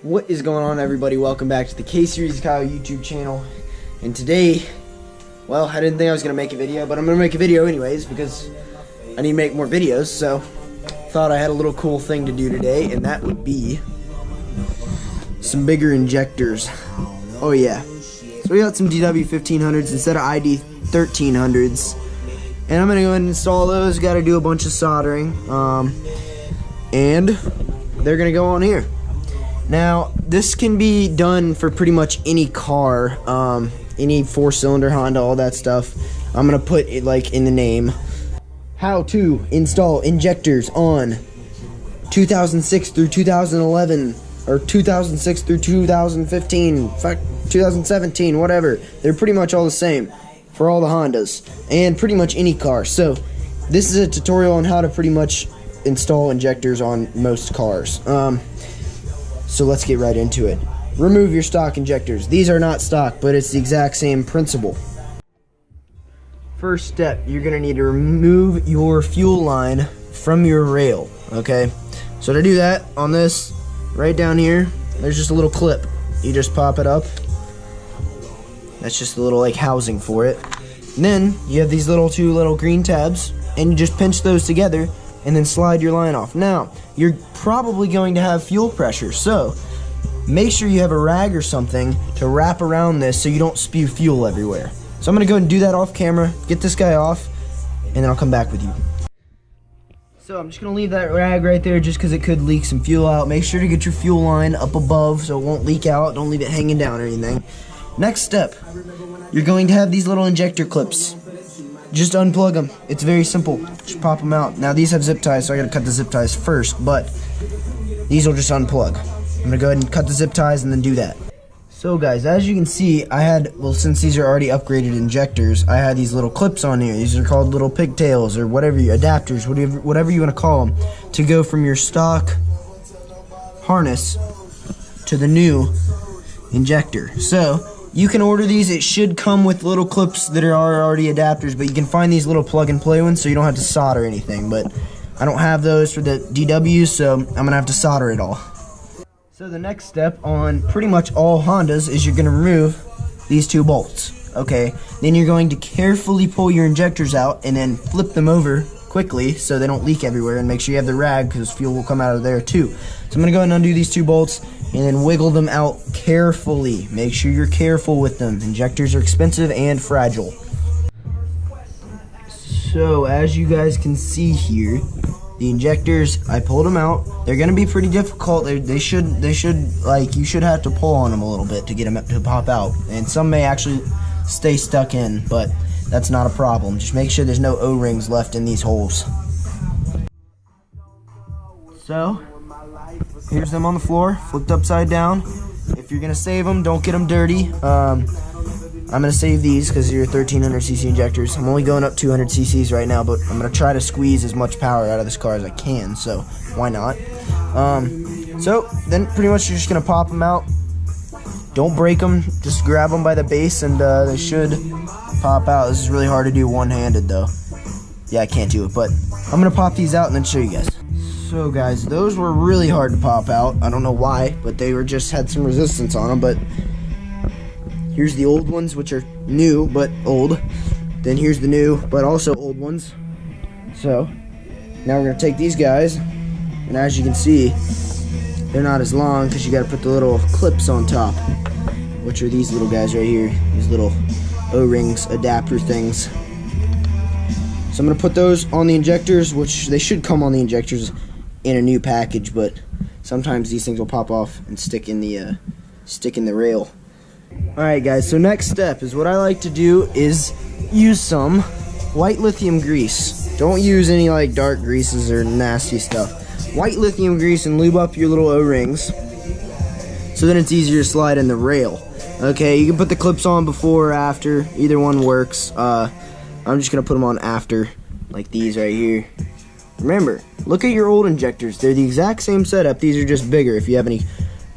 What is going on, everybody? Welcome back to the K-Series Kyle YouTube channel. And today, well, I didn't think I was going to make a video, but I'm going to make a video anyways because I need to make more videos. So, thought I had a little cool thing to do today, and that would be some bigger injectors. Oh yeah. So we got some DW 1500s instead of ID 1300s. And I'm going to go ahead and install those. Got to do a bunch of soldering. And they're going to go on here. Now, this can be done for pretty much any car, any 4-cylinder Honda, all that stuff. I'm going to put it like in the name. How to install injectors on 2006 through 2011, or 2006 through 2015, 2017, whatever. They're pretty much all the same for all the Hondas and pretty much any car. So, this is a tutorial on how to pretty much install injectors on most cars. So let's get right into it. Remove your stock injectors. These are not stock, but it's the exact same principle. First step, you're going to need to remove your fuel line from your rail, okay? So to do that, on this, right down here, there's just a little clip. You just pop it up. That's just a little like housing for it. And then you have these two little green tabs, and you just pinch those together and then slide your line off. Now, you're probably going to have fuel pressure, so make sure you have a rag or something to wrap around this so you don't spew fuel everywhere. So I'm going to go ahead and do that off camera, get this guy off, and then I'll come back with you. So I'm just going to leave that rag right there just because it could leak some fuel out. Make sure to get your fuel line up above so it won't leak out. Don't leave it hanging down or anything. Next step, you're going to have these little injector clips. Just unplug them. It's very simple. Just pop them out. Now these have zip ties, so I gotta cut the zip ties first, but these will just unplug. I'm gonna go ahead and cut the zip ties and then do that. So guys, as you can see, I had, well, since these are already upgraded injectors, I had these little clips on here. These are called little pigtails or whatever, adapters, whatever you want to call them, to go from your stock harness to the new injector. So you can order these. It should come with little clips that are already adapters, but you can find these little plug-and-play ones so you don't have to solder anything. But I don't have those for the DWs, so I'm going to have to solder it all. So the next step on pretty much all Hondas is you're going to remove these two bolts. Okay, then you're going to carefully pull your injectors out and then flip them over quickly so they don't leak everywhere, and make sure you have the rag because fuel will come out of there too. So I'm going to go ahead and undo these two bolts and then wiggle them out carefully. Make sure you're careful with them. Injectors are expensive and fragile. So as you guys can see here, the injectors, I pulled them out. They're going to be pretty difficult. They should like, you should have to pull on them a little bit to get them to pop out. And some may actually stay stuck in, but that's not a problem. Just make sure there's no O-rings left in these holes. So here's them on the floor, flipped upside down. If you're gonna save them, don't get them dirty. I'm gonna save these because they're 1300cc injectors. I'm only going up 200 cc's right now, but I'm gonna try to squeeze as much power out of this car as I can, so why not? So then pretty much you're just gonna pop them out. Don't break them, just grab them by the base and they should pop out. This is really hard to do one-handed though. Yeah, I can't do it, but I'm gonna pop these out and then show you guys. So guys, those were really hard to pop out. I don't know why, but they were just had some resistance on them. But here's the old ones, which are new but old. Then here's the new but also old ones. So now we're gonna take these guys, and as you can see, they're not as long because you got to put the little clips on top, which are these little guys right here. These little O-rings, adapter things. So I'm gonna put those on the injectors, which they should come on the injectors in a new package, but sometimes these things will pop off and stick in the rail. Alright guys, so next step is what I like to do is use some white lithium grease. Don't use any like dark greases or nasty stuff. White lithium grease, and lube up your little O-rings so then it's easier to slide in the rail. Okay, you can put the clips on before or after, either one works. I'm just gonna put them on after, like these right here. Remember, look at your old injectors. They're the exact same setup. These are just bigger if you have any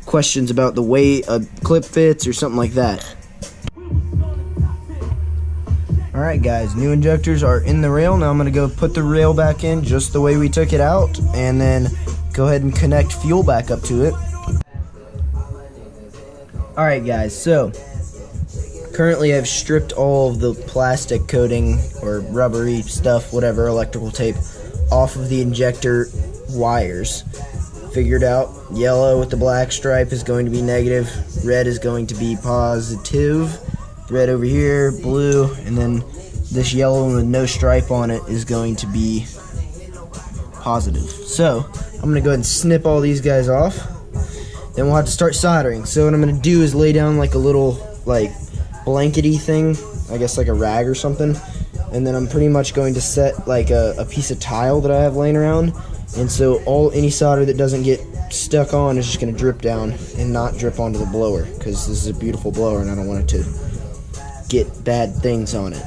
questions about the way a clip fits or something like that. Alright guys, new injectors are in the rail. Now I'm going to go put the rail back in just the way we took it out, and then go ahead and connect fuel back up to it. Alright guys, so currently I've stripped all of the plastic coating or rubbery stuff, whatever, electrical tape, off of the injector wires. Figured out yellow with the black stripe is going to be negative, red is going to be positive, red over here, blue, and then this yellow with no stripe on it is going to be positive. So I'm going to go ahead and snip all these guys off. Then we'll have to start soldering. So what I'm going to do is lay down like a little like blankety thing, I guess like a rag or something, and then I'm pretty much going to set like a piece of tile that I have laying around, and so any solder that doesn't get stuck on is just going to drip down and not drip onto the blower, because this is a beautiful blower and I don't want it to get bad things on it.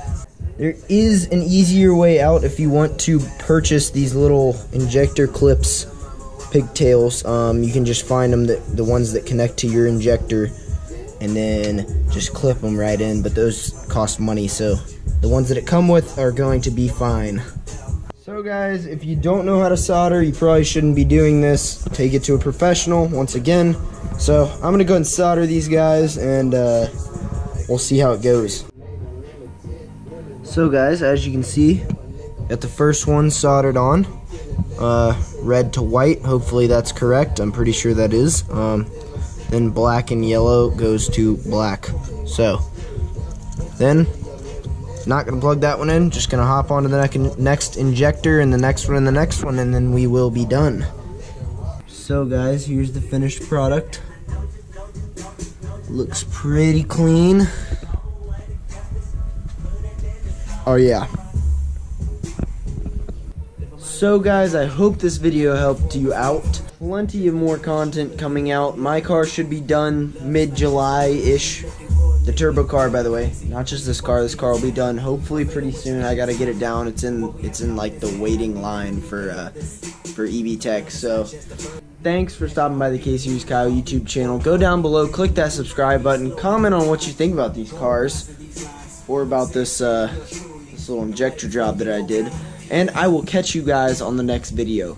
There is an easier way out if you want to purchase these little injector clips pigtails. You can just find them, the ones that connect to your injector, and then just clip them right in, but those cost money, so the ones that it come with are going to be fine. So guys, if you don't know how to solder, you probably shouldn't be doing this. Take it to a professional once again. So I'm gonna go ahead and solder these guys, and we'll see how it goes. So guys, as you can see, got the first one soldered on. Red to white, hopefully that's correct. I'm pretty sure that is. Then black and yellow goes to black. So then, not gonna plug that one in, just gonna hop onto the next injector and the next one and the next one, and then we will be done. So guys, here's the finished product. Looks pretty clean. Oh yeah. So guys, I hope this video helped you out. Plenty of more content coming out. My car should be done mid-July-ish. The turbo car, by the way, not just this car. This car will be done hopefully pretty soon. I gotta get it down. It's in like the waiting line for EV Tech. So thanks for stopping by the K-Series Kyle YouTube channel. Go down below, click that subscribe button, comment on what you think about these cars or about this this little injector job that I did. And I will catch you guys on the next video.